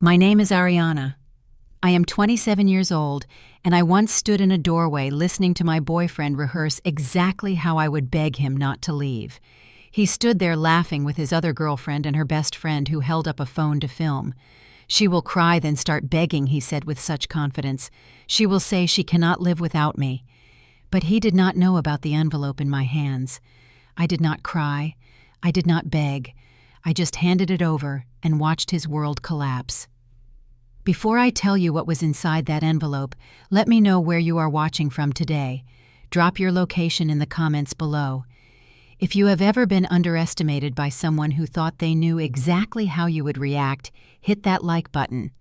My name is Ariana. I am 27 years old, and I once stood in a doorway listening to my boyfriend rehearse exactly how I would beg him not to leave. He stood there laughing with his other girlfriend and her best friend who held up a phone to film. "She will cry, then start begging," he said with such confidence. "She will say she cannot live without me." But he did not know about the envelope in my hands. I did not cry. I did not beg. I just handed it over and watched his world collapse. Before I tell you what was inside that envelope, let me know where you are watching from today. Drop your location in the comments below. If you have ever been underestimated by someone who thought they knew exactly how you would react, hit that like button.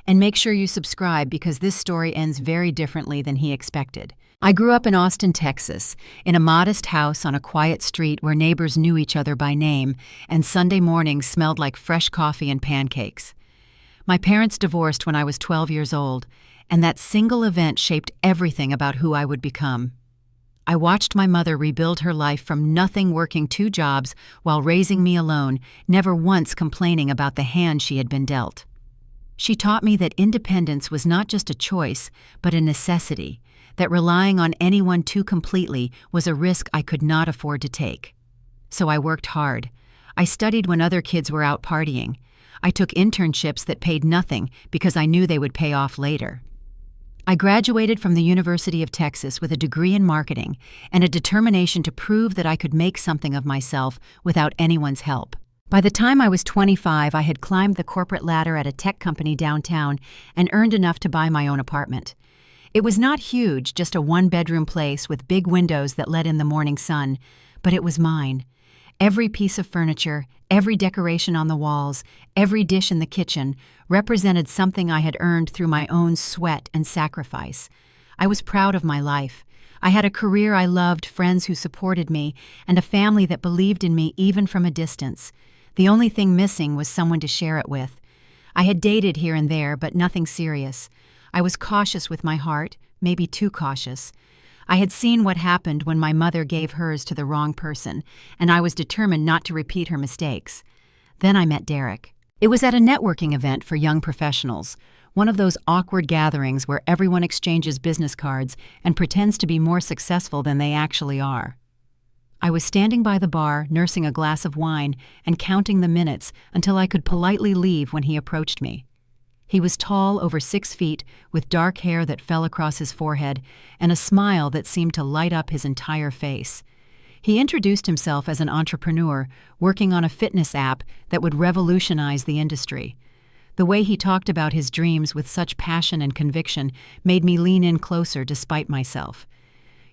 And make sure you subscribe because this story ends very differently than he expected. I grew up in Austin, Texas, in a modest house on a quiet street where neighbors knew each other by name and Sunday mornings smelled like fresh coffee and pancakes. My parents divorced when I was 12 years old, and that single event shaped everything about who I would become. I watched my mother rebuild her life from nothing, working 2 jobs while raising me alone, never once complaining about the hand she had been dealt. She taught me that independence was not just a choice, but a necessity, that relying on anyone too completely was a risk I could not afford to take. So I worked hard. I studied when other kids were out partying. I took internships that paid nothing because I knew they would pay off later. I graduated from the University of Texas with a degree in marketing and a determination to prove that I could make something of myself without anyone's help. By the time I was 25, I had climbed the corporate ladder at a tech company downtown and earned enough to buy my own apartment. It was not huge, just a 1-bedroom place with big windows that let in the morning sun, but it was mine. Every piece of furniture, every decoration on the walls, every dish in the kitchen represented something I had earned through my own sweat and sacrifice. I was proud of my life. I had a career I loved, friends who supported me, and a family that believed in me even from a distance. The only thing missing was someone to share it with. I had dated here and there, but nothing serious. I was cautious with my heart, maybe too cautious. I had seen what happened when my mother gave hers to the wrong person, and I was determined not to repeat her mistakes. Then I met Derek. It was at a networking event for young professionals, one of those awkward gatherings where everyone exchanges business cards and pretends to be more successful than they actually are. I was standing by the bar, nursing a glass of wine and counting the minutes until I could politely leave when he approached me. He was tall, over 6 feet, with dark hair that fell across his forehead and a smile that seemed to light up his entire face. He introduced himself as an entrepreneur working on a fitness app that would revolutionize the industry. The way he talked about his dreams with such passion and conviction made me lean in closer despite myself.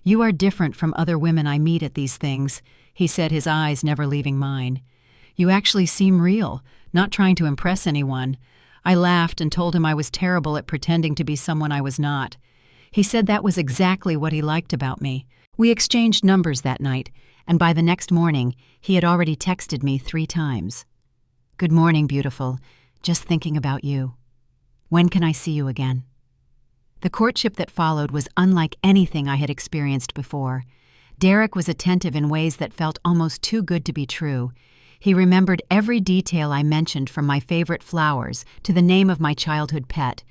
"You are different from other women I meet at these things," he said, his eyes never leaving mine. "You actually seem real, not trying to impress anyone." I laughed and told him I was terrible at pretending to be someone I was not. He said that was exactly what he liked about me. We exchanged numbers that night, and by the next morning, he had already texted me 3 times. "Good morning, beautiful. Just thinking about you. When can I see you again?" The courtship that followed was unlike anything I had experienced before. Derek was attentive in ways that felt almost too good to be true. He remembered every detail I mentioned, from my favorite flowers to the name of my childhood pet.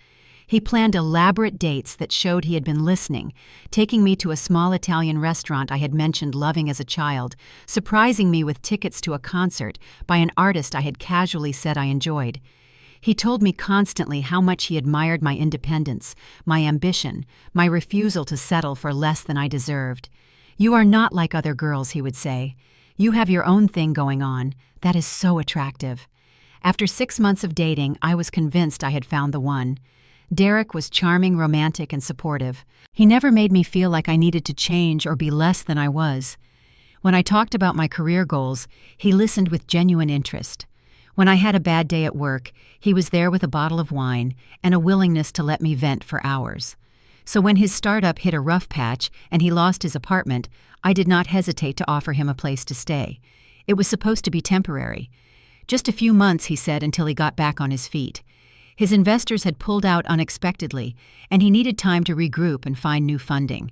He planned elaborate dates that showed he had been listening, taking me to a small Italian restaurant I had mentioned loving as a child, surprising me with tickets to a concert by an artist I had casually said I enjoyed. He told me constantly how much he admired my independence, my ambition, my refusal to settle for less than I deserved. "You are not like other girls," he would say. "You have your own thing going on. That is so attractive." After 6 months of dating, I was convinced I had found the one. Derek was charming, romantic, and supportive. He never made me feel like I needed to change or be less than I was. When I talked about my career goals, he listened with genuine interest. When I had a bad day at work, he was there with a bottle of wine and a willingness to let me vent for hours. So when his startup hit a rough patch and he lost his apartment, I did not hesitate to offer him a place to stay. It was supposed to be temporary. Just a few months, he said, until he got back on his feet. His investors had pulled out unexpectedly, and he needed time to regroup and find new funding.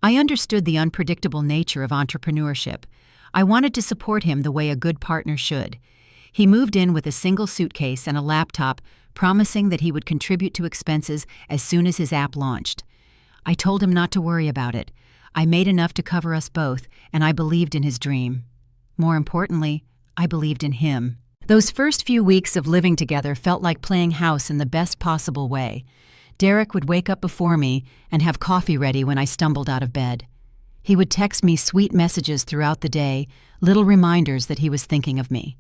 I understood the unpredictable nature of entrepreneurship. I wanted to support him the way a good partner should. He moved in with a single suitcase and a laptop, promising that he would contribute to expenses as soon as his app launched. I told him not to worry about it. I made enough to cover us both, and I believed in his dream. More importantly, I believed in him. Those first few weeks of living together felt like playing house in the best possible way. Derek would wake up before me and have coffee ready when I stumbled out of bed. He would text me sweet messages throughout the day, little reminders that he was thinking of me.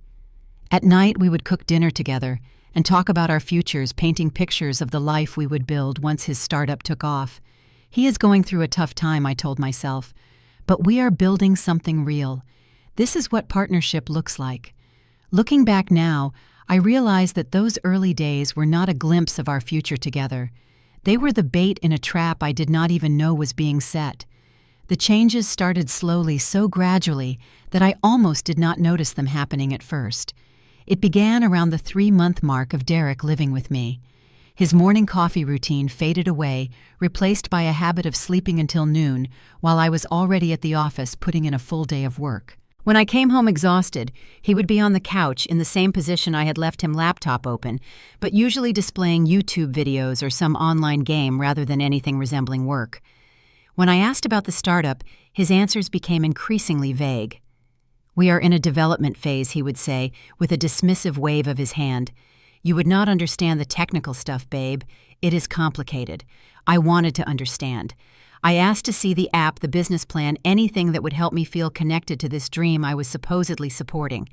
At night, we would cook dinner together and talk about our futures, painting pictures of the life we would build once his startup took off. He is going through a tough time, I told myself, but we are building something real. This is what partnership looks like. Looking back now, I realize that those early days were not a glimpse of our future together. They were the bait in a trap I did not even know was being set. The changes started slowly, so gradually, that I almost did not notice them happening at first. It began around the 3-month mark of Derek living with me. His morning coffee routine faded away, replaced by a habit of sleeping until noon, while I was already at the office putting in a full day of work. When I came home exhausted, he would be on the couch in the same position I had left him, laptop open, but usually displaying YouTube videos or some online game rather than anything resembling work. When I asked about the startup, his answers became increasingly vague. "We are in a development phase," he would say, with a dismissive wave of his hand. "You would not understand the technical stuff, babe. It is complicated." I wanted to understand. I asked to see the app, the business plan, anything that would help me feel connected to this dream I was supposedly supporting.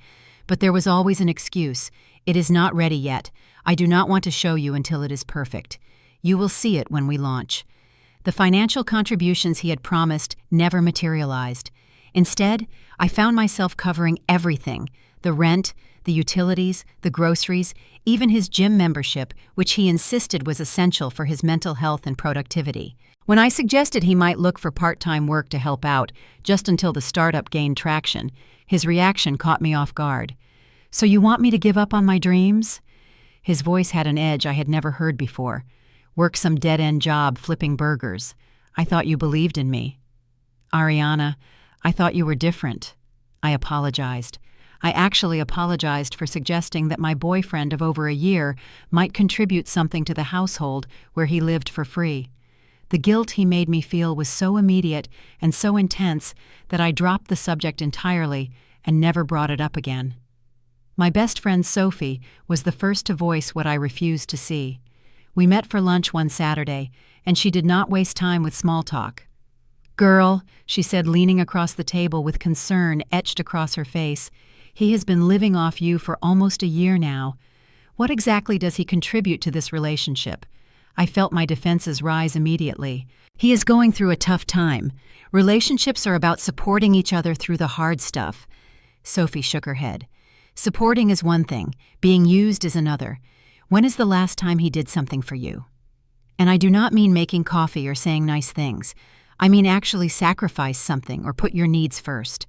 But there was always an excuse. "It is not ready yet. I do not want to show you until it is perfect. You will see it when we launch." The financial contributions he had promised never materialized. Instead, I found myself covering everything: the rent, the utilities, the groceries, even his gym membership, which he insisted was essential for his mental health and productivity. When I suggested he might look for part-time work to help out, just until the startup gained traction, his reaction caught me off guard. "So you want me to give up on my dreams?" His voice had an edge I had never heard before. "Work some dead-end job flipping burgers. I thought you believed in me." "Ariana, I thought you were different." I apologized. I actually apologized for suggesting that my boyfriend of over a year might contribute something to the household where he lived for free. The guilt he made me feel was so immediate and so intense that I dropped the subject entirely and never brought it up again. My best friend Sophie was the first to voice what I refused to see. We met for lunch one Saturday, and she did not waste time with small talk. "Girl," she said, leaning across the table with concern etched across her face, "he has been living off you for almost a year now. What exactly does he contribute to this relationship?" I felt my defenses rise immediately. "He is going through a tough time. Relationships are about supporting each other through the hard stuff." Sophie shook her head. "Supporting is one thing, being used is another. When is the last time he did something for you? And I do not mean making coffee or saying nice things. I mean actually sacrifice something or put your needs first."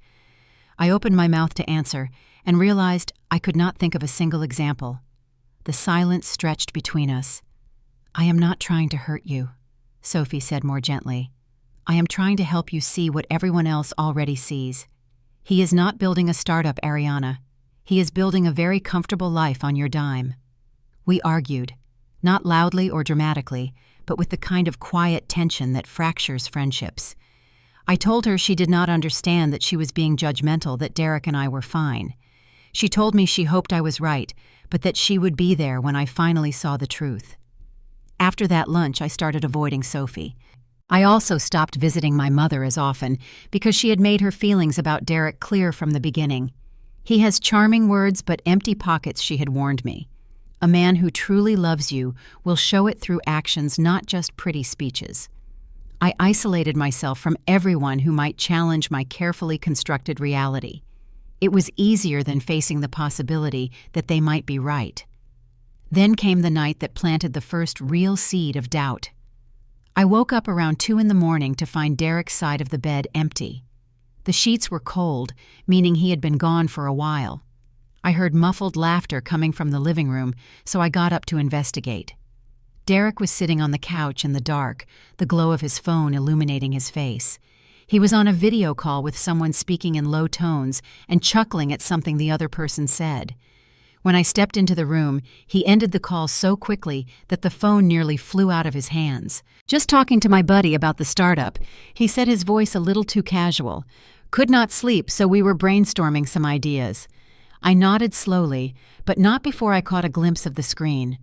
I opened my mouth to answer and realized I could not think of a single example. The silence stretched between us. "I am not trying to hurt you," Sophie said more gently. "I am trying to help you see what everyone else already sees. He is not building a startup, Ariana. He is building a very comfortable life on your dime." We argued, not loudly or dramatically, but with the kind of quiet tension that fractures friendships. I told her she did not understand that she was being judgmental, that Derek and I were fine. She told me she hoped I was right, but that she would be there when I finally saw the truth. After that lunch, I started avoiding Sophie. I also stopped visiting my mother as often because she had made her feelings about Derek clear from the beginning. "He has charming words but empty pockets," she had warned me. "A man who truly loves you will show it through actions, not just pretty speeches." I isolated myself from everyone who might challenge my carefully constructed reality. It was easier than facing the possibility that they might be right. Then came the night that planted the first real seed of doubt. I woke up around 2 a.m. to find Derek's side of the bed empty. The sheets were cold, meaning he had been gone for a while. I heard muffled laughter coming from the living room, so I got up to investigate. Derek was sitting on the couch in the dark, the glow of his phone illuminating his face. He was on a video call with someone speaking in low tones and chuckling at something the other person said. When I stepped into the room, he ended the call so quickly that the phone nearly flew out of his hands. "Just talking to my buddy about the startup," he said, his voice a little too casual. "Could not sleep, so we were brainstorming some ideas." I nodded slowly, but not before I caught a glimpse of the screen.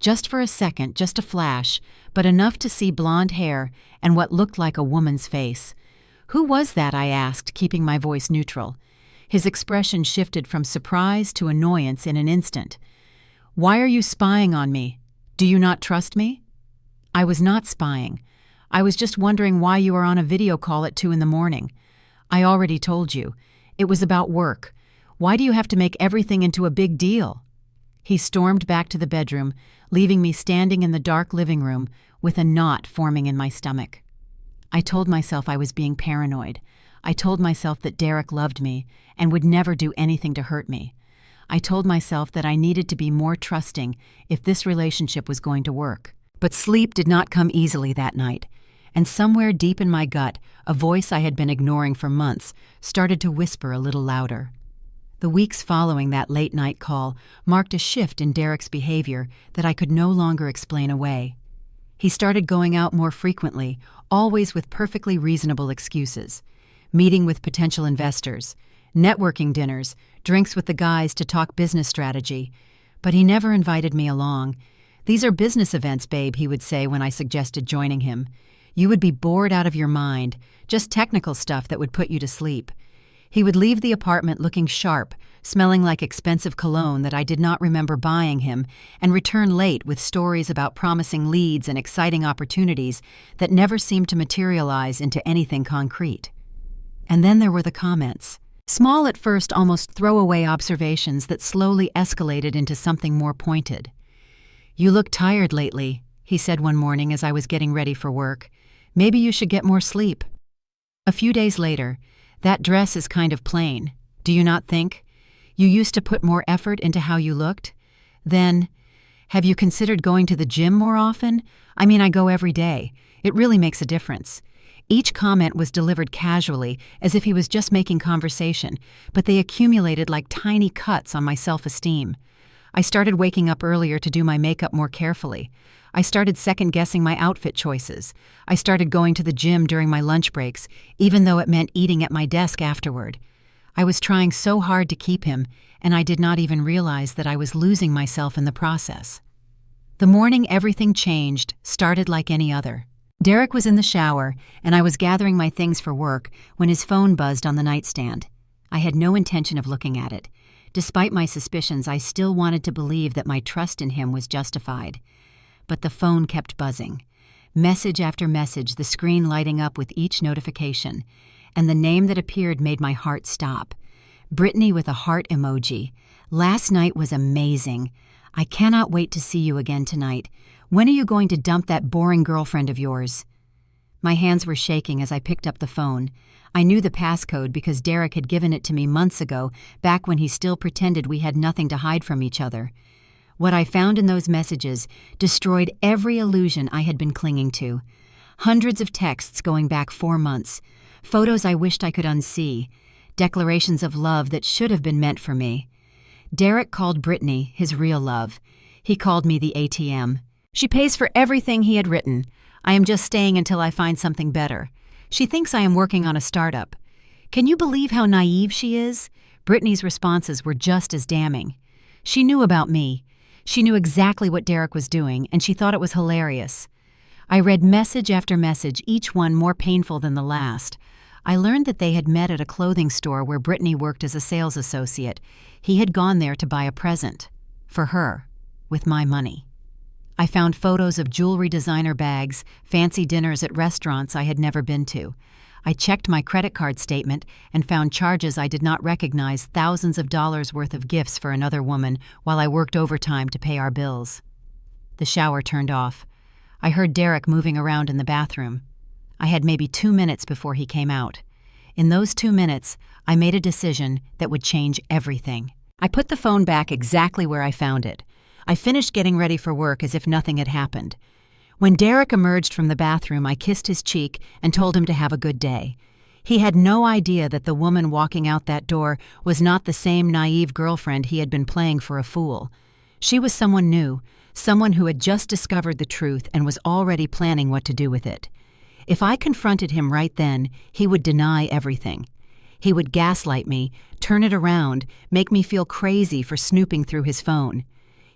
Just for a second, just a flash, but enough to see blonde hair and what looked like a woman's face. "Who was that?" I asked, keeping my voice neutral. His expression shifted from surprise to annoyance in an instant. "Why are you spying on me? Do you not trust me?" "I was not spying. I was just wondering why you are on a video call at 2 in the morning. I already told you. It was about work. Why do you have to make everything into a big deal?" He stormed back to the bedroom, leaving me standing in the dark living room with a knot forming in my stomach. I told myself I was being paranoid. I told myself that Derek loved me and would never do anything to hurt me. I told myself that I needed to be more trusting if this relationship was going to work. But sleep did not come easily that night, and somewhere deep in my gut, a voice I had been ignoring for months started to whisper a little louder. The weeks following that late-night call marked a shift in Derek's behavior that I could no longer explain away. He started going out more frequently, always with perfectly reasonable excuses. Meeting with potential investors, networking dinners, drinks with the guys to talk business strategy. But he never invited me along. "These are business events, babe," he would say when I suggested joining him. "You would be bored out of your mind, just technical stuff that would put you to sleep." He would leave the apartment looking sharp, smelling like expensive cologne that I did not remember buying him, and return late with stories about promising leads and exciting opportunities that never seemed to materialize into anything concrete. And then there were the comments. Small at first, almost throwaway observations that slowly escalated into something more pointed. "You look tired lately," he said one morning as I was getting ready for work. "Maybe you should get more sleep." A few days later, "That dress is kind of plain. Do you not think? You used to put more effort into how you looked." Then, "Have you considered going to the gym more often? I mean, I go every day. It really makes a difference." Each comment was delivered casually, as if he was just making conversation, but they accumulated like tiny cuts on my self-esteem. I started waking up earlier to do my makeup more carefully. I started second-guessing my outfit choices. I started going to the gym during my lunch breaks, even though it meant eating at my desk afterward. I was trying so hard to keep him, and I did not even realize that I was losing myself in the process. The morning everything changed started like any other. Derek was in the shower, and I was gathering my things for work when his phone buzzed on the nightstand. I had no intention of looking at it. Despite my suspicions, I still wanted to believe that my trust in him was justified. But the phone kept buzzing. Message after message, the screen lighting up with each notification. And the name that appeared made my heart stop. Brittany with a heart emoji. "Last night was amazing. I cannot wait to see you again tonight. When are you going to dump that boring girlfriend of yours?" My hands were shaking as I picked up the phone. I knew the passcode because Derek had given it to me months ago, back when he still pretended we had nothing to hide from each other. What I found in those messages destroyed every illusion I had been clinging to. Hundreds of texts going back 4 months, photos I wished I could unsee, declarations of love that should have been meant for me. Derek called Brittany his real love. He called me the ATM. "She pays for everything," he had written. "I am just staying until I find something better. She thinks I am working on a startup. Can you believe how naive she is?" Brittany's responses were just as damning. She knew about me. She knew exactly what Derek was doing, and she thought it was hilarious. I read message after message, each one more painful than the last. I learned that they had met at a clothing store where Brittany worked as a sales associate. He had gone there to buy a present. For her. With my money. I found photos of jewelry designer bags, fancy dinners at restaurants I had never been to. I checked my credit card statement and found charges I did not recognize, thousands of dollars worth of gifts for another woman while I worked overtime to pay our bills. The shower turned off. I heard Derek moving around in the bathroom. I had maybe 2 minutes before he came out. In those 2 minutes, I made a decision that would change everything. I put the phone back exactly where I found it. I finished getting ready for work as if nothing had happened. When Derek emerged from the bathroom, I kissed his cheek and told him to have a good day. He had no idea that the woman walking out that door was not the same naive girlfriend he had been playing for a fool. She was someone new, someone who had just discovered the truth and was already planning what to do with it. If I confronted him right then, he would deny everything. He would gaslight me, turn it around, make me feel crazy for snooping through his phone.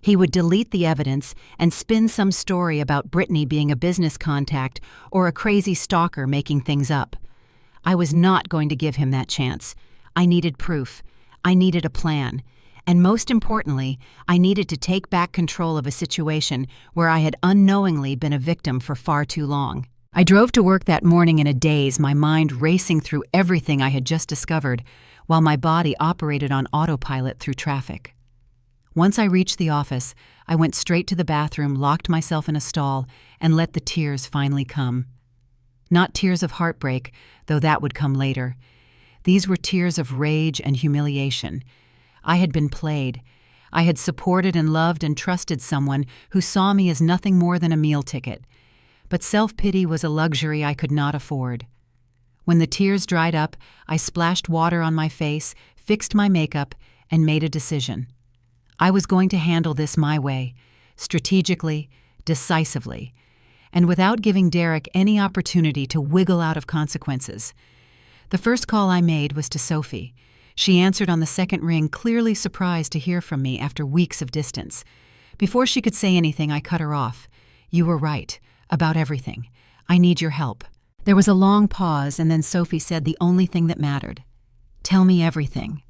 He would delete the evidence and spin some story about Brittany being a business contact or a crazy stalker making things up. I was not going to give him that chance. I needed proof. I needed a plan. And most importantly, I needed to take back control of a situation where I had unknowingly been a victim for far too long. I drove to work that morning in a daze, my mind racing through everything I had just discovered, while my body operated on autopilot through traffic. Once I reached the office, I went straight to the bathroom, locked myself in a stall, and let the tears finally come. Not tears of heartbreak, though that would come later. These were tears of rage and humiliation. I had been played. I had supported and loved and trusted someone who saw me as nothing more than a meal ticket. But self-pity was a luxury I could not afford. When the tears dried up, I splashed water on my face, fixed my makeup, and made a decision. I was going to handle this my way, strategically, decisively, and without giving Derek any opportunity to wiggle out of consequences. The first call I made was to Sophie. She answered on the second ring, clearly surprised to hear from me after weeks of distance. Before she could say anything, I cut her off. "You were right, about everything. I need your help." There was a long pause, and then Sophie said the only thing that mattered. "Tell me everything."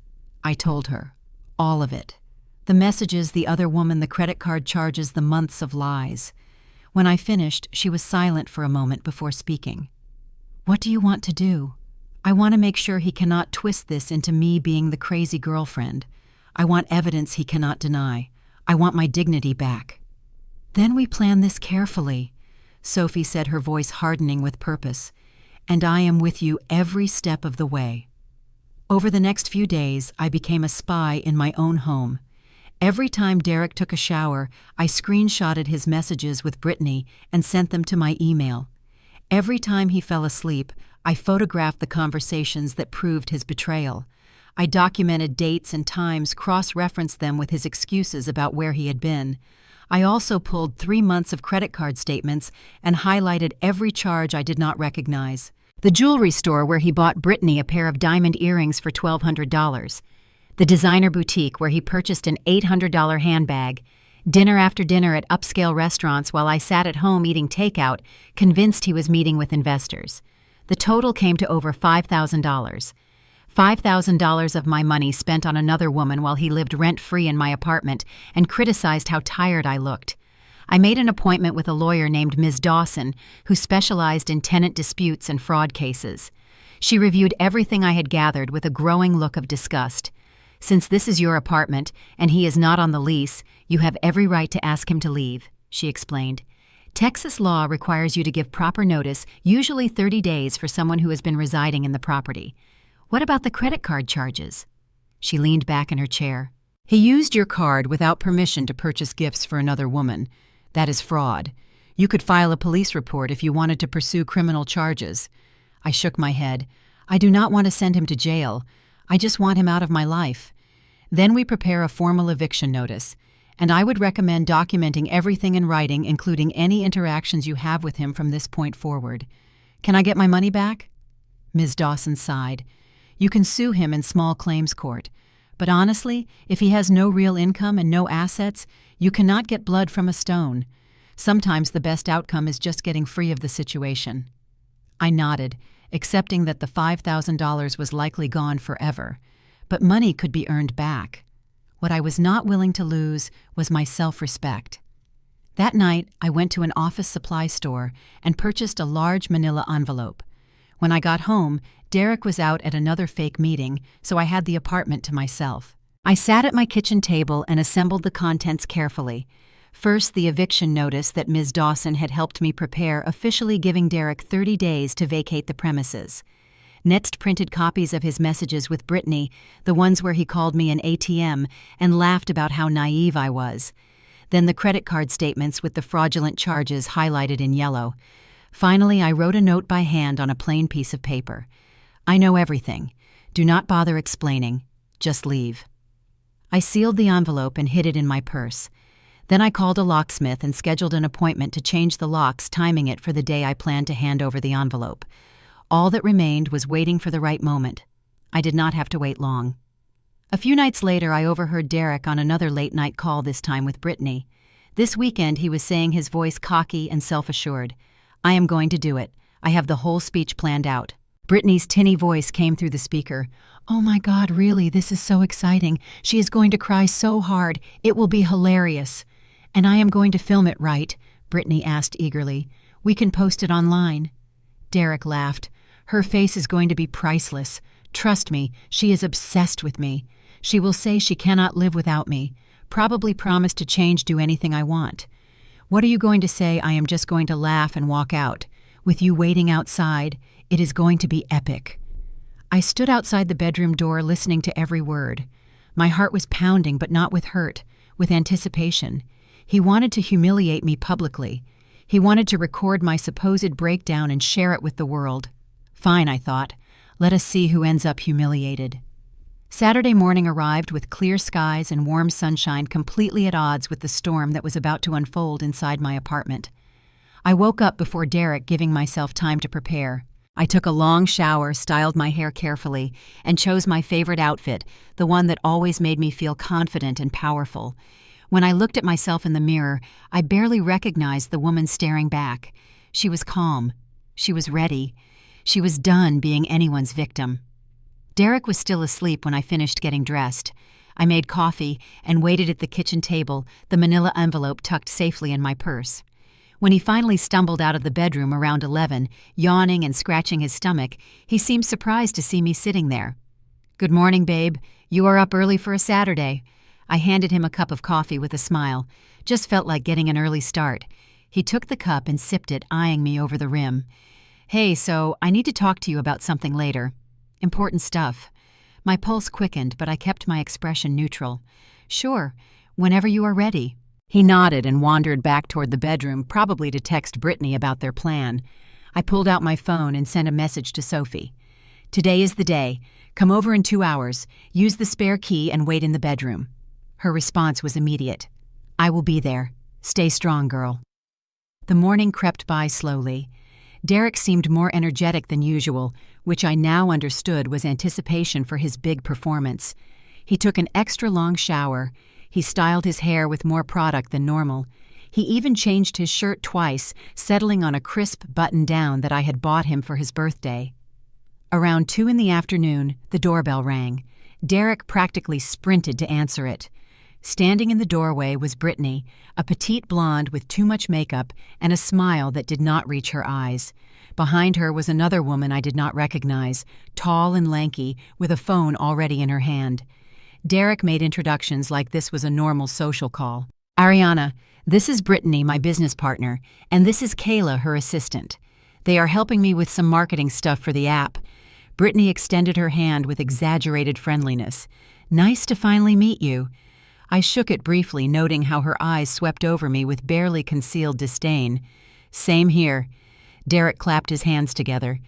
I told her. All of it. The messages, the other woman, the credit card charges, the months of lies. When I finished, she was silent for a moment before speaking. "What do you want to do?" "I want to make sure he cannot twist this into me being the crazy girlfriend. I want evidence he cannot deny. I want my dignity back." "Then we plan this carefully," Sophie said, her voice hardening with purpose. "And I am with you every step of the way." Over the next few days, I became a spy in my own home. Every time Derek took a shower, I screenshotted his messages with Brittany and sent them to my email. Every time he fell asleep, I photographed the conversations that proved his betrayal. I documented dates and times, cross-referenced them with his excuses about where he had been. I also pulled 3 months of credit card statements and highlighted every charge I did not recognize. The jewelry store where he bought Brittany a pair of diamond earrings for $1,200. The designer boutique where he purchased an $800 handbag. Dinner after dinner at upscale restaurants while I sat at home eating takeout, convinced he was meeting with investors. The total came to over $5,000. $5,000 of my money spent on another woman while he lived rent-free in my apartment and criticized how tired I looked. I made an appointment with a lawyer named Ms. Dawson, who specialized in tenant disputes and fraud cases. She reviewed everything I had gathered with a growing look of disgust. "Since this is your apartment and he is not on the lease, you have every right to ask him to leave," she explained. "Texas law requires you to give proper notice, usually 30 days for someone who has been residing in the property. What about the credit card charges?" She leaned back in her chair. "He used your card without permission to purchase gifts for another woman. That is fraud. You could file a police report if you wanted to pursue criminal charges." I shook my head. "I do not want to send him to jail. I just want him out of my life." Then we prepare a formal eviction notice, and I would recommend documenting everything in writing, including any interactions you have with him from this point forward. "Can I get my money back?" Ms. Dawson sighed. "You can sue him in small claims court. But honestly, if he has no real income and no assets, you cannot get blood from a stone. Sometimes the best outcome is just getting free of the situation." I nodded, accepting that the $5,000 was likely gone forever. But money could be earned back. What I was not willing to lose was my self-respect. That night, I went to an office supply store and purchased a large manila envelope. When I got home, Derek was out at another fake meeting, so I had the apartment to myself. I sat at my kitchen table and assembled the contents carefully. First, the eviction notice that Ms. Dawson had helped me prepare, officially giving Derek 30 days to vacate the premises. Next, printed copies of his messages with Brittany, the ones where he called me an ATM and laughed about how naive I was. Then the credit card statements with the fraudulent charges highlighted in yellow. Finally, I wrote a note by hand on a plain piece of paper. I know everything. Do not bother explaining. Just leave. I sealed the envelope and hid it in my purse. Then I called a locksmith and scheduled an appointment to change the locks, timing it for the day I planned to hand over the envelope. All that remained was waiting for the right moment. I did not have to wait long. A few nights later, I overheard Derek on another late-night call, this time with Brittany. This weekend, he was saying, his voice cocky and self-assured, "I am going to do it. I have the whole speech planned out." Brittany's tinny voice came through the speaker. "Oh my God, really? This is so exciting. She is going to cry so hard. It will be hilarious." "And I am going to film it, right?" Brittany asked eagerly. "We can post it online." Derek laughed. "Her face is going to be priceless. Trust me, she is obsessed with me. She will say she cannot live without me. Probably promise to change, do anything I want. What are you going to say? I am just going to laugh and walk out. With you waiting outside, it is going to be epic." I stood outside the bedroom door listening to every word. My heart was pounding, but not with hurt, with anticipation. He wanted to humiliate me publicly. He wanted to record my supposed breakdown and share it with the world. Fine, I thought. Let us see who ends up humiliated. Saturday morning arrived with clear skies and warm sunshine, completely at odds with the storm that was about to unfold inside my apartment. I woke up before Derek, giving myself time to prepare. I took a long shower, styled my hair carefully, and chose my favorite outfit, the one that always made me feel confident and powerful. When I looked at myself in the mirror, I barely recognized the woman staring back. She was calm. She was ready. She was done being anyone's victim. Derek was still asleep when I finished getting dressed. I made coffee and waited at the kitchen table, the manila envelope tucked safely in my purse. When he finally stumbled out of the bedroom around 11, yawning and scratching his stomach, he seemed surprised to see me sitting there. "Good morning, babe. You are up early for a Saturday." I handed him a cup of coffee with a smile. Just felt like getting an early start. He took the cup and sipped it, eyeing me over the rim. "Hey, so I need to talk to you about something later. Important stuff." My pulse quickened, but I kept my expression neutral. "Sure, whenever you are ready." He nodded and wandered back toward the bedroom, probably to text Brittany about their plan. I pulled out my phone and sent a message to Sophie. "Today is the day. Come over in 2 hours. Use the spare key and wait in the bedroom." Her response was immediate. "I will be there. Stay strong, girl." The morning crept by slowly. Derek seemed more energetic than usual, which I now understood was anticipation for his big performance. He took an extra long shower. He styled his hair with more product than normal. He even changed his shirt twice, settling on a crisp button-down that I had bought him for his birthday. Around 2 in the afternoon, the doorbell rang. Derek practically sprinted to answer it. Standing in the doorway was Brittany, a petite blonde with too much makeup and a smile that did not reach her eyes. Behind her was another woman I did not recognize, tall and lanky, with a phone already in her hand. Derek made introductions like this was a normal social call. "Ariana, this is Brittany, my business partner, and this is Kayla, her assistant. They are helping me with some marketing stuff for the app." Brittany extended her hand with exaggerated friendliness. "Nice to finally meet you." I shook it briefly, noting how her eyes swept over me with barely concealed disdain. "Same here." Derek clapped his hands together.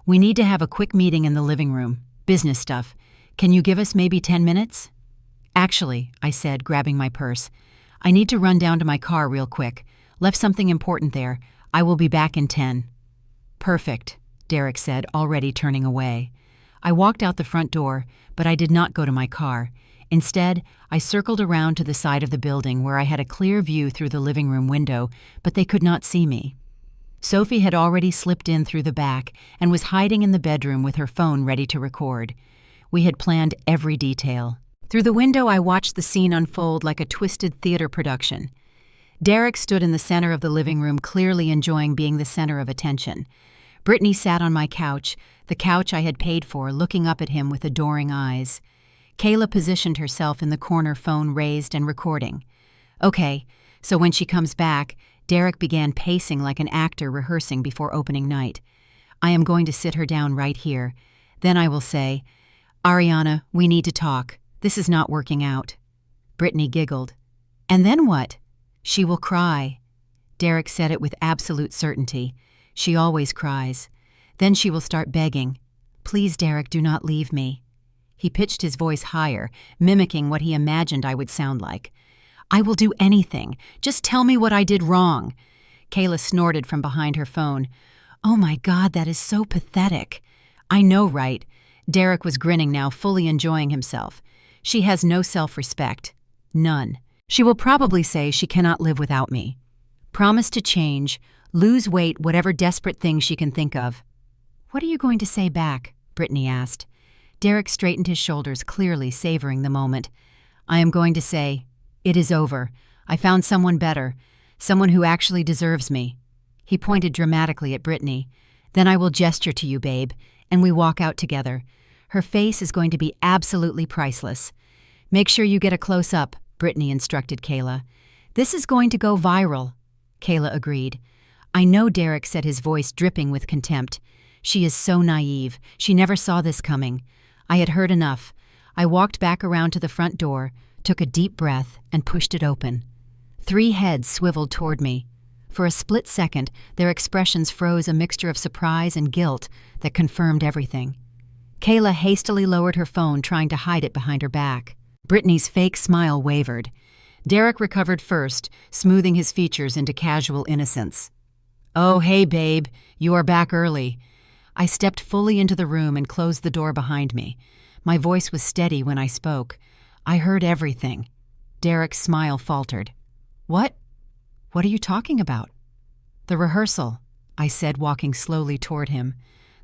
"We need to have a quick meeting in the living room. Business stuff. Can you give us maybe 10 minutes? "Actually," I said, grabbing my purse, "I need to run down to my car real quick. Left something important there. I will be back in 10. "Perfect," Derek said, already turning away. I walked out the front door, but I did not go to my car. Instead, I circled around to the side of the building where I had a clear view through the living room window, but they could not see me. Sophie had already slipped in through the back and was hiding in the bedroom with her phone ready to record. We had planned every detail. Through the window, I watched the scene unfold like a twisted theater production. Derek stood in the center of the living room, clearly enjoying being the center of attention. Brittany sat on my couch, the couch I had paid for, looking up at him with adoring eyes. Kayla positioned herself in the corner, phone raised and recording. "Okay, so when she comes back," Derek began pacing like an actor rehearsing before opening night. "I am going to sit her down right here. Then I will say, 'Ariana, we need to talk. This is not working out.'" Brittany giggled. "And then what?" "She will cry." Derek said it with absolute certainty. "She always cries. Then she will start begging. Please, Derek, do not leave me. He pitched his voice higher, mimicking what he imagined I would sound like. I will do anything. Just tell me what I did wrong. Kayla snorted from behind her phone. Oh my God, that is so pathetic. I know, right? Derek was grinning now, fully enjoying himself. She has no self-respect. None. She will probably say she cannot live without me. Promise to change, lose weight, whatever desperate thing she can think of. What are you going to say back? Brittany asked. Derek straightened his shoulders, clearly savoring the moment. I am going to say, it is over. I found someone better, someone who actually deserves me. He pointed dramatically at Brittany. Then I will gesture to you, babe, and we walk out together. Her face is going to be absolutely priceless. Make sure you get a close-up, Brittany instructed Kayla. This is going to go viral. Kayla agreed. I know, Derek said, his voice dripping with contempt. She is so naive. She never saw this coming. I had heard enough. I walked back around to the front door, took a deep breath, and pushed it open. 3 heads swiveled toward me. For a split second, their expressions froze a mixture of surprise and guilt that confirmed everything. Kayla hastily lowered her phone, trying to hide it behind her back. Brittany's fake smile wavered. Derek recovered first, smoothing his features into casual innocence. Oh, hey, babe, you are back early. I stepped fully into the room and closed the door behind me. My voice was steady when I spoke. I heard everything. Derek's smile faltered. What? What are you talking about? The rehearsal, I said, walking slowly toward him.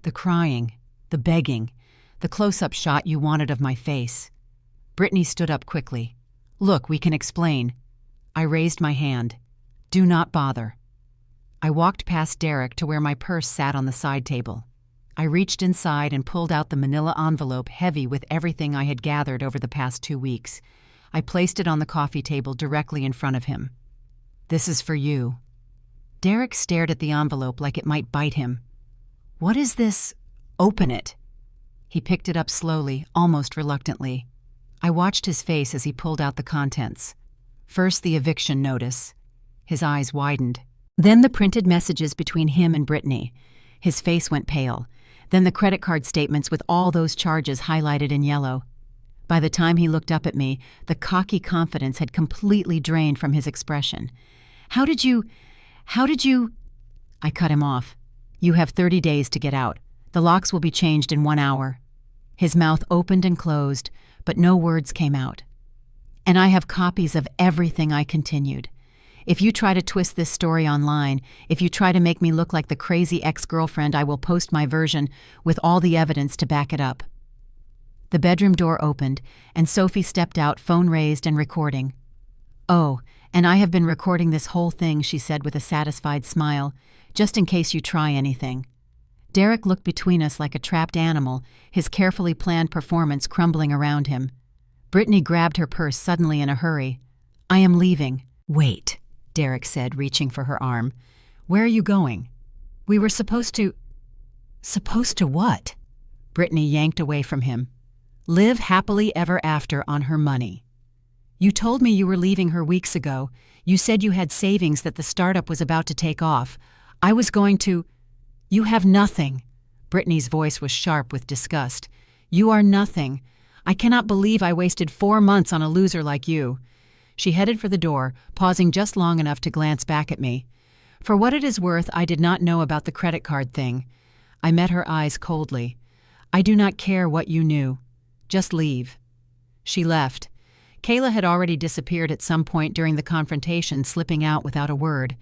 The crying, the begging, the close-up shot you wanted of my face. Brittany stood up quickly. Look, we can explain. I raised my hand. Do not bother. I walked past Derek to where my purse sat on the side table. I reached inside and pulled out the manila envelope heavy with everything I had gathered over the past 2 weeks. I placed it on the coffee table directly in front of him. This is for you. Derek stared at the envelope like it might bite him. What is this? Open it. He picked it up slowly, almost reluctantly. I watched his face as he pulled out the contents. First, the eviction notice. His eyes widened. Then the printed messages between him and Brittany. His face went pale. Then the credit card statements with all those charges highlighted in yellow. By the time he looked up at me, the cocky confidence had completely drained from his expression. How did you... I cut him off. You have 30 days to get out. The locks will be changed in 1 hour. His mouth opened and closed, but no words came out. And I have copies of everything, I continued. If you try to twist this story online, if you try to make me look like the crazy ex-girlfriend, I will post my version with all the evidence to back it up. The bedroom door opened, and Sophie stepped out, phone raised and recording. Oh, and I have been recording this whole thing, she said with a satisfied smile, just in case you try anything. Derek looked between us like a trapped animal, his carefully planned performance crumbling around him. Brittany grabbed her purse suddenly in a hurry. I am leaving. Wait, Derek said, reaching for her arm. Where are you going? We were supposed to... Supposed to what? Brittany yanked away from him. Live happily ever after on her money. You told me you were leaving her weeks ago. You said you had savings that the startup was about to take off. I was going to... You have nothing. Brittany's voice was sharp with disgust. You are nothing. I cannot believe I wasted 4 months on a loser like you. She headed for the door, pausing just long enough to glance back at me. For what it is worth, I did not know about the credit card thing. I met her eyes coldly. I do not care what you knew. Just leave. She left. Kayla had already disappeared at some point during the confrontation, slipping out without a word.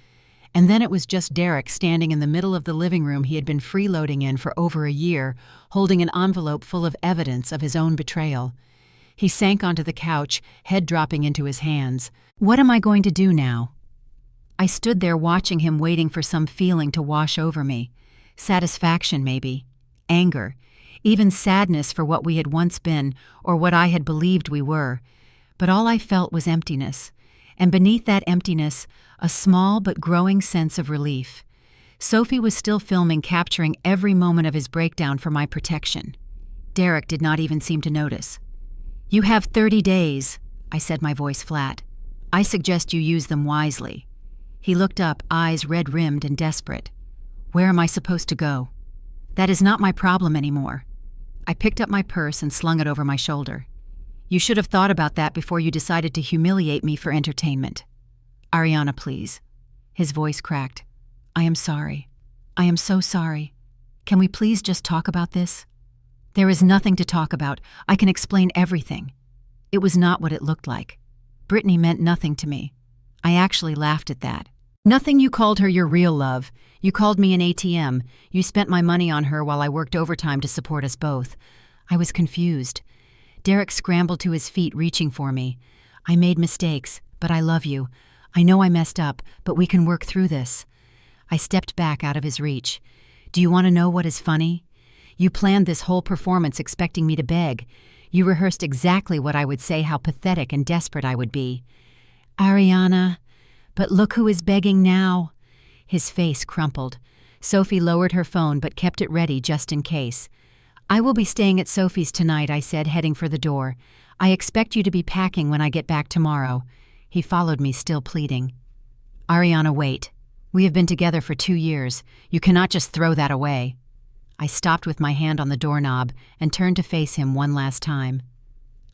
And then it was just Derek standing in the middle of the living room he had been freeloading in for over a year, holding an envelope full of evidence of his own betrayal. He sank onto the couch, head dropping into his hands. What am I going to do now? I stood there watching him, waiting for some feeling to wash over me. Satisfaction, maybe. Anger. Even sadness for what we had once been, or what I had believed we were. But all I felt was emptiness. And beneath that emptiness, a small but growing sense of relief. Sophie was still filming, capturing every moment of his breakdown for my protection. Derek did not even seem to notice. You have 30 days, I said, my voice flat. I suggest you use them wisely. He looked up, eyes red-rimmed and desperate. Where am I supposed to go? That is not my problem anymore. I picked up my purse and slung it over my shoulder. You should have thought about that before you decided to humiliate me for entertainment. Ariana, please. His voice cracked. I am sorry. I am so sorry. Can we please just talk about this? There is nothing to talk about. I can explain everything. It was not what it looked like. Brittany meant nothing to me. I actually laughed at that. Nothing. You called her your real love. You called me an ATM. You spent my money on her while I worked overtime to support us both. I was confused. Derek scrambled to his feet, reaching for me. I made mistakes, but I love you. I know I messed up, but we can work through this. I stepped back out of his reach. Do you want to know what is funny? You planned this whole performance expecting me to beg. You rehearsed exactly what I would say, how pathetic and desperate I would be. Ariana, but look who is begging now. His face crumpled. Sophie lowered her phone but kept it ready just in case. I will be staying at Sophie's tonight, I said, heading for the door. I expect you to be packing when I get back tomorrow. He followed me, still pleading. Ariana, wait. We have been together for 2 years. You cannot just throw that away. I stopped with my hand on the doorknob and turned to face him one last time.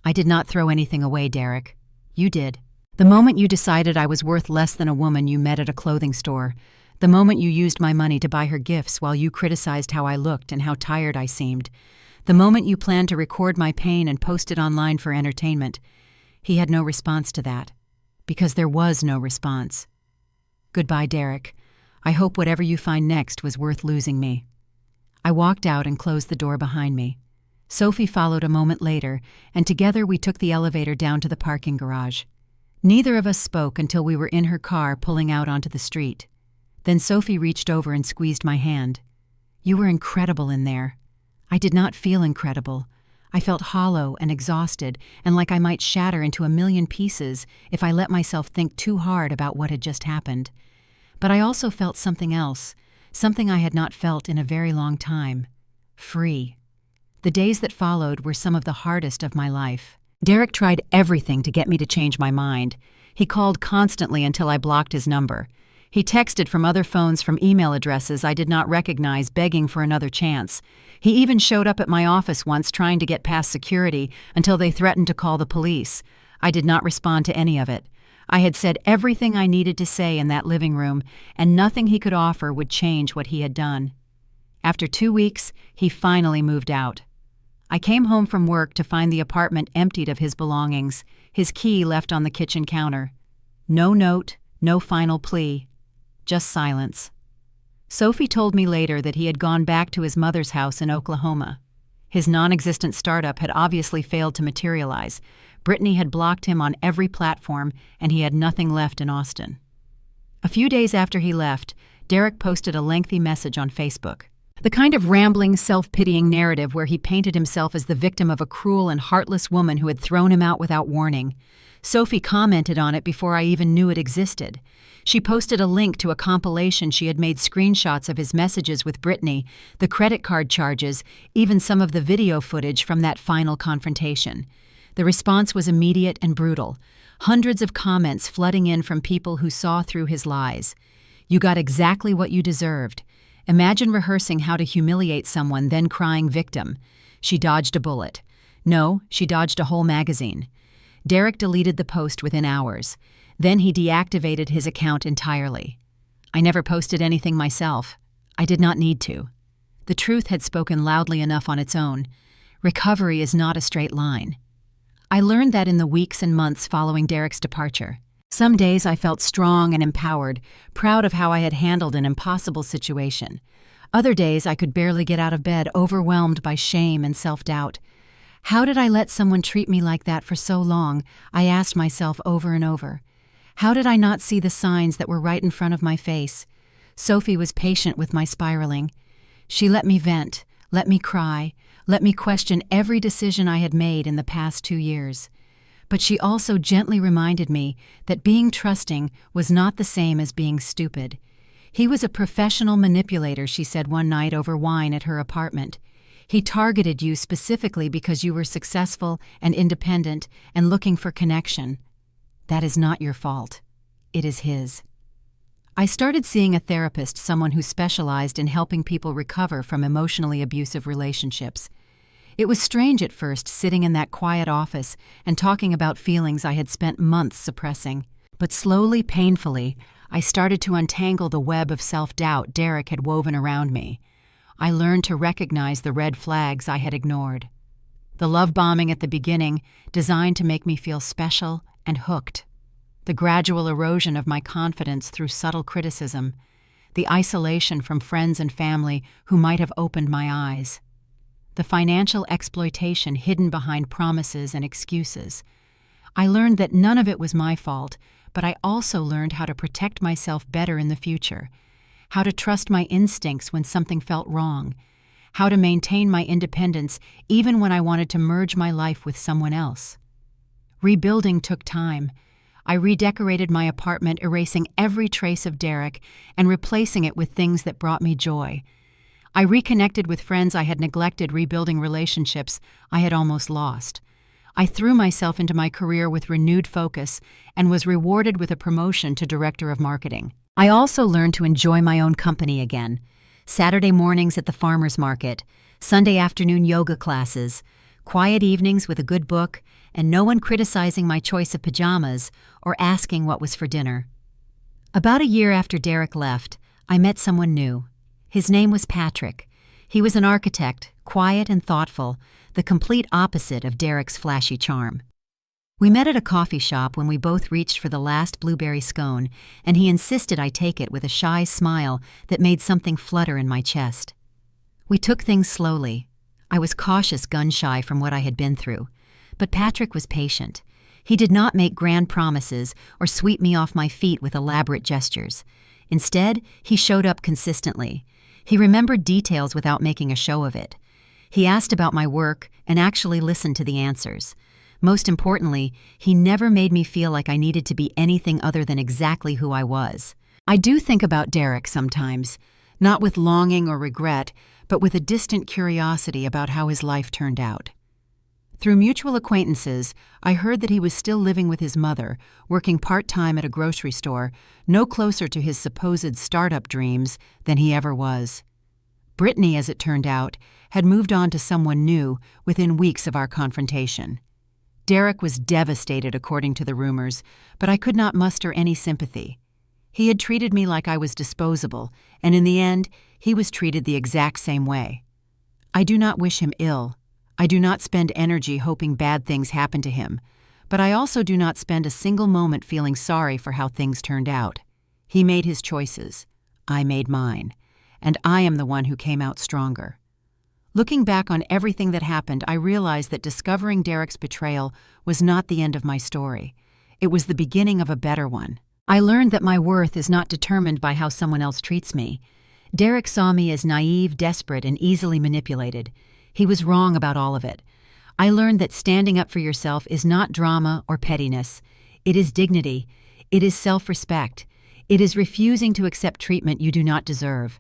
I did not throw anything away, Derek. You did. The moment you decided I was worth less than a woman you met at a clothing store. The moment you used my money to buy her gifts while you criticized how I looked and how tired I seemed. The moment you planned to record my pain and post it online for entertainment. He had no response to that. Because there was no response. Goodbye, Derek. I hope whatever you find next was worth losing me. I walked out and closed the door behind me. Sophie followed a moment later, and together we took the elevator down to the parking garage. Neither of us spoke until we were in her car pulling out onto the street. Then Sophie reached over and squeezed my hand. You were incredible in there. I did not feel incredible. I felt hollow and exhausted and like I might shatter into a million pieces if I let myself think too hard about what had just happened. But I also felt something else, something I had not felt in a very long time. Free. The days that followed were some of the hardest of my life. Derek tried everything to get me to change my mind. He called constantly until I blocked his number. He texted from other phones from email addresses I did not recognize, begging for another chance. He even showed up at my office once trying to get past security until they threatened to call the police. I did not respond to any of it. I had said everything I needed to say in that living room, and nothing he could offer would change what he had done. After 2 weeks, he finally moved out. I came home from work to find the apartment emptied of his belongings, his key left on the kitchen counter. No note, no final plea. Just silence. Sophie told me later that he had gone back to his mother's house in Oklahoma. His non-existent startup had obviously failed to materialize. Brittany had blocked him on every platform, and he had nothing left in Austin. A few days after he left, Derek posted a lengthy message on Facebook. The kind of rambling, self-pitying narrative where he painted himself as the victim of a cruel and heartless woman who had thrown him out without warning. Sophie commented on it before I even knew it existed. She posted a link to a compilation she had made screenshots of his messages with Brittany, the credit card charges, even some of the video footage from that final confrontation. The response was immediate and brutal. Hundreds of comments flooding in from people who saw through his lies. You got exactly what you deserved. Imagine rehearsing how to humiliate someone, then crying victim. She dodged a bullet. No, she dodged a whole magazine. Derek deleted the post within hours. Then he deactivated his account entirely. I never posted anything myself. I did not need to. The truth had spoken loudly enough on its own. Recovery is not a straight line. I learned that in the weeks and months following Derek's departure. Some days I felt strong and empowered, proud of how I had handled an impossible situation. Other days I could barely get out of bed, overwhelmed by shame and self-doubt. How did I let someone treat me like that for so long? I asked myself over and over. How did I not see the signs that were right in front of my face? Sophie was patient with my spiraling. She let me vent, let me cry, let me question every decision I had made in the past 2 years. But she also gently reminded me that being trusting was not the same as being stupid. He was a professional manipulator, she said one night over wine at her apartment. He targeted you specifically because you were successful and independent and looking for connection. That is not your fault. It is his. I started seeing a therapist, someone who specialized in helping people recover from emotionally abusive relationships. It was strange at first sitting in that quiet office and talking about feelings I had spent months suppressing. But slowly, painfully, I started to untangle the web of self-doubt Derek had woven around me. I learned to recognize the red flags I had ignored. The love bombing at the beginning, designed to make me feel special and hooked. The gradual erosion of my confidence through subtle criticism. The isolation from friends and family who might have opened my eyes. The financial exploitation hidden behind promises and excuses. I learned that none of it was my fault, but I also learned how to protect myself better in the future, how to trust my instincts when something felt wrong, how to maintain my independence even when I wanted to merge my life with someone else. Rebuilding took time. I redecorated my apartment, erasing every trace of Derek and replacing it with things that brought me joy. I reconnected with friends I had neglected, rebuilding relationships I had almost lost. I threw myself into my career with renewed focus and was rewarded with a promotion to Director of Marketing. I also learned to enjoy my own company again. Saturday mornings at the farmer's market, Sunday afternoon yoga classes, quiet evenings with a good book, and no one criticizing my choice of pajamas or asking what was for dinner. About a year after Derek left, I met someone new. His name was Patrick. He was an architect, quiet and thoughtful, the complete opposite of Derek's flashy charm. We met at a coffee shop when we both reached for the last blueberry scone, and he insisted I take it with a shy smile that made something flutter in my chest. We took things slowly. I was cautious, gun-shy from what I had been through. But Patrick was patient. He did not make grand promises or sweep me off my feet with elaborate gestures. Instead, he showed up consistently. He remembered details without making a show of it. He asked about my work and actually listened to the answers. Most importantly, he never made me feel like I needed to be anything other than exactly who I was. I do think about Derek sometimes, not with longing or regret, but with a distant curiosity about how his life turned out. Through mutual acquaintances, I heard that he was still living with his mother, working part-time at a grocery store, no closer to his supposed startup dreams than he ever was. Brittany, as it turned out, had moved on to someone new within weeks of our confrontation. Derek was devastated, according to the rumors, but I could not muster any sympathy. He had treated me like I was disposable, and in the end, he was treated the exact same way. I do not wish him ill. I do not spend energy hoping bad things happen to him, but I also do not spend a single moment feeling sorry for how things turned out. He made his choices. I made mine. And I am the one who came out stronger. Looking back on everything that happened, I realized that discovering Derek's betrayal was not the end of my story. It was the beginning of a better one. I learned that my worth is not determined by how someone else treats me. Derek saw me as naive, desperate, and easily manipulated. He was wrong about all of it. I learned that standing up for yourself is not drama or pettiness. It is dignity. It is self-respect. It is refusing to accept treatment you do not deserve.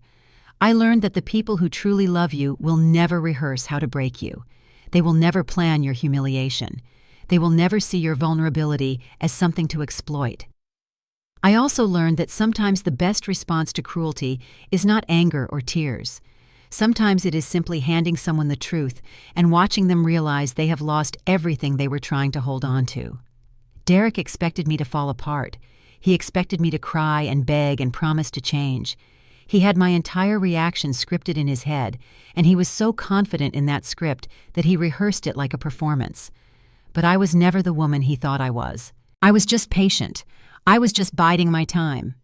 I learned that the people who truly love you will never rehearse how to break you. They will never plan your humiliation. They will never see your vulnerability as something to exploit. I also learned that sometimes the best response to cruelty is not anger or tears. Sometimes it is simply handing someone the truth and watching them realize they have lost everything they were trying to hold on to. Derek expected me to fall apart. He expected me to cry and beg and promise to change. He had my entire reaction scripted in his head, and he was so confident in that script that he rehearsed it like a performance. But I was never the woman he thought I was. I was just patient. I was just biding my time.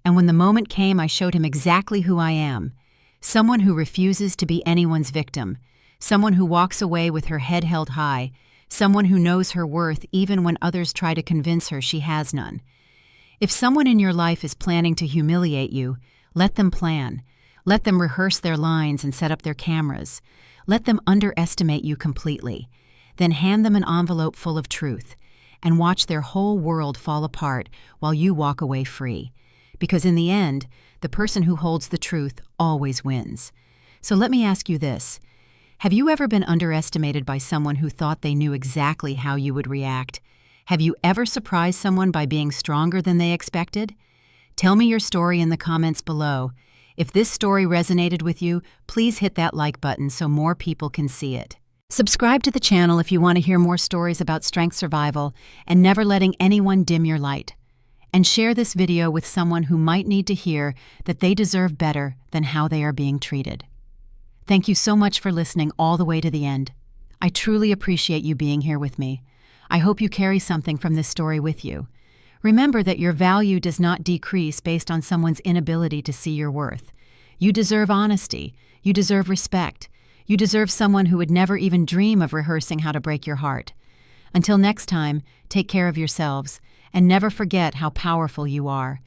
And when the moment came, I showed him exactly who I am. Someone who refuses to be anyone's victim. Someone who walks away with her head held high. Someone who knows her worth even when others try to convince her she has none. If someone in your life is planning to humiliate you, let them plan. Let them rehearse their lines and set up their cameras. Let them underestimate you completely. Then hand them an envelope full of truth and watch their whole world fall apart while you walk away free. Because in the end, the person who holds the truth always wins. So let me ask you this. Have you ever been underestimated by someone who thought they knew exactly how you would react? Have you ever surprised someone by being stronger than they expected? Tell me your story in the comments below. If this story resonated with you, please hit that like button so more people can see it. Subscribe to the channel if you want to hear more stories about strength survival and never letting anyone dim your light. And share this video with someone who might need to hear that they deserve better than how they are being treated. Thank you so much for listening all the way to the end. I truly appreciate you being here with me. I hope you carry something from this story with you. Remember that your value does not decrease based on someone's inability to see your worth. You deserve honesty. You deserve respect. You deserve someone who would never even dream of rehearsing how to break your heart. Until next time, take care of yourselves, and never forget how powerful you are.